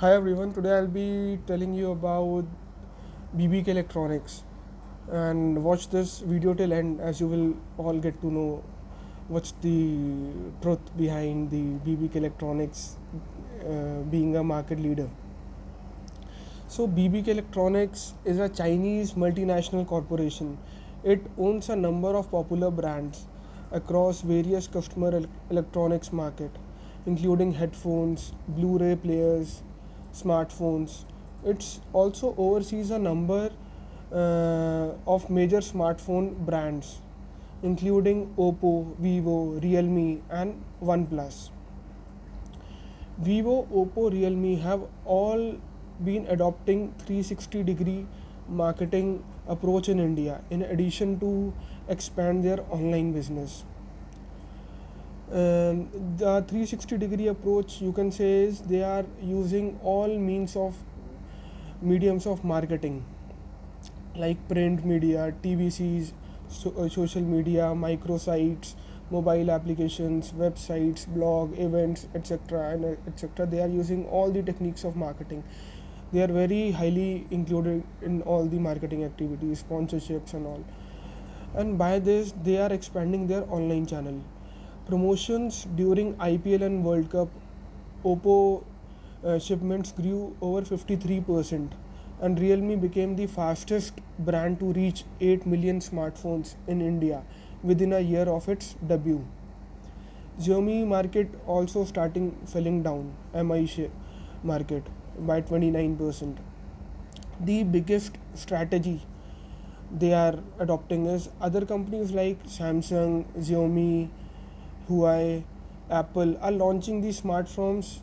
Hi everyone, today I'll be telling you about BBK Electronics, and watch this video till end as you will all get to know what's the truth behind the BBK Electronics being a market leader. So BBK Electronics is a Chinese multinational corporation. It owns a number of popular brands across various customer electronics market, including headphones, Blu-ray players, smartphones. It also oversees a number of major smartphone brands, including Oppo, Vivo, Realme, and OnePlus. Vivo, Oppo, Realme have all been adopting 360-degree marketing approach in India in addition to expand their online business. The 360-degree approach, you can say, is they are using all means of mediums of marketing like print media, TVCs, social media, microsites, mobile applications, websites, blog, events, etc. and etc. They are using all the techniques of marketing. They are very highly included in all the marketing activities, sponsorships, and all. And by this, they are expanding their online channel. Promotions during IPL and World Cup, Oppo shipments grew over 53%, and Realme became the fastest brand to reach 8 million smartphones in India within a year of its debut. Xiaomi market also starting falling down, market by 29%. The biggest strategy they are adopting is other companies like Samsung, Xiaomi, Huawei, Apple are launching these smartphones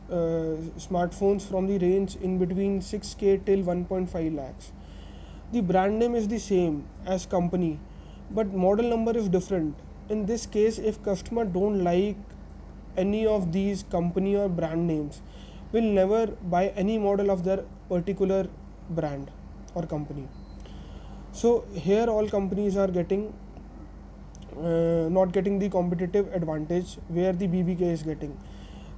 from the range in between 6K till 1.5 lakhs. The brand name is the same as company, but model number is different. In this case, if customer don't like any of these company or brand names, will never buy any model of their particular brand or company. So here all companies are getting not getting the competitive advantage where the BBK is getting.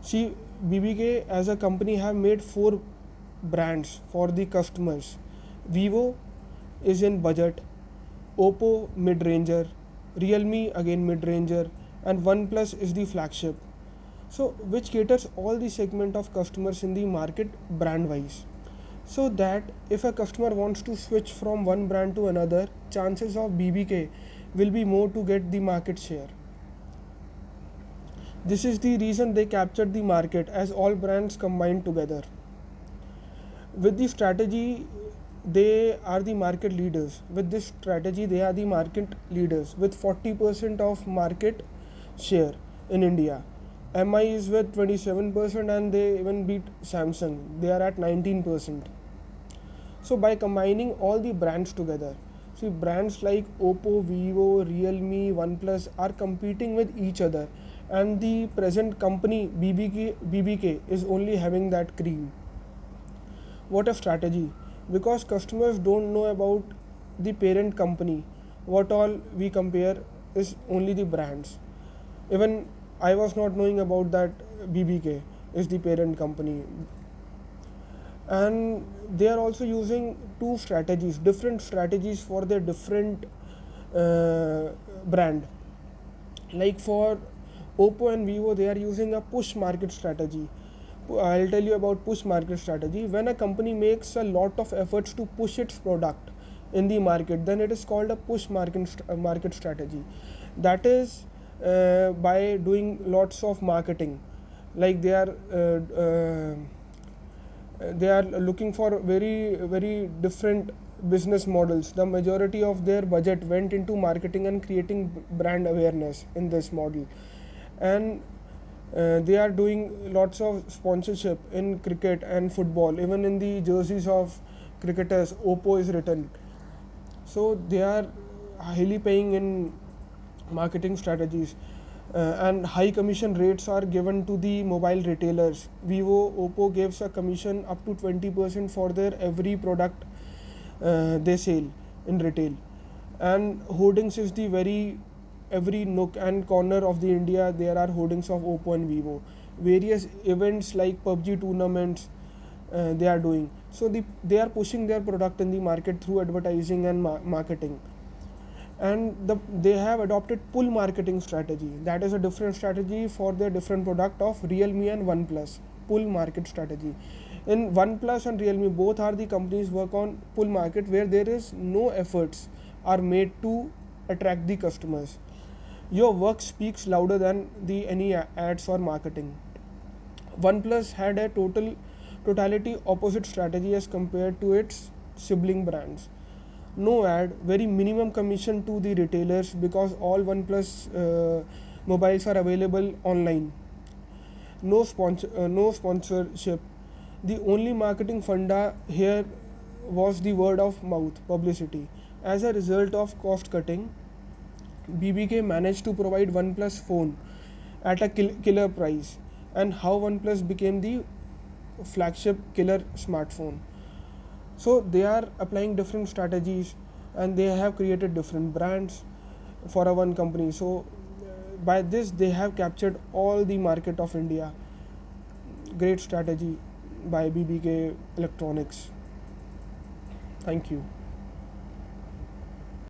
See, BBK as a company have made 4 brands for the customers. Vivo is in budget, Oppo mid-ranger, Realme again mid-ranger, and OnePlus is the flagship. So which caters all the segment of customers in the market brand wise. So that if a customer wants to switch from one brand to another, chances of BBK will be more to get the market share. This is the reason they captured the market as all brands combined together. With the strategy, they are the market leaders. With this strategy, they are the market leaders with 40% of market share in India. MI is with 27% and they even beat Samsung. They are at 19%. So by combining all the brands together, see brands like Oppo, Vivo, Realme, OnePlus are competing with each other, and the present company BBK is only having that cream. What a strategy! Because customers don't know about the parent company. What all we compare is only the brands. Even I was not knowing about that BBK is the parent company. And they are also using different strategies for their different brand. Like for Oppo and Vivo, they are using a push market strategy. I'll tell you about push market strategy. When a company makes a lot of efforts to push its product in the market, then it is called a push market strategy. That is by doing lots of marketing. Like they are looking for very different business models. The majority of their budget went into marketing and creating brand awareness in this model. And they are doing lots of sponsorship in cricket and football. Even in the jerseys of cricketers, Oppo is written. So they are highly paying in marketing strategies, and high commission rates are given to the mobile retailers. Vivo, Oppo gives a commission up to 20% for their every product they sell in retail. And hoardings is the very every nook and corner of the India there are hoardings of Oppo and Vivo. Various events like PUBG tournaments they are doing. So they are pushing their product in the market through advertising and marketing. And they have adopted pull marketing strategy. That is a different strategy for their different product of Realme and OnePlus. Pull market strategy. In OnePlus and Realme, both are the companies work on pull market, where there is no efforts are made to attract the customers. Your work speaks louder than the any ads or marketing. OnePlus had a totality opposite strategy as compared to its sibling brands. No ad, very minimum commission to the retailers, because all OnePlus mobiles are available online. No sponsorship. The only marketing funda here was the word of mouth publicity. As a result of cost cutting, BBK managed to provide OnePlus phone at a killer price, and how OnePlus became the flagship killer smartphone. So they are applying different strategies, and they have created different brands for a one company. So by this they have captured all the market of India. Great strategy by BBK Electronics. Thank you.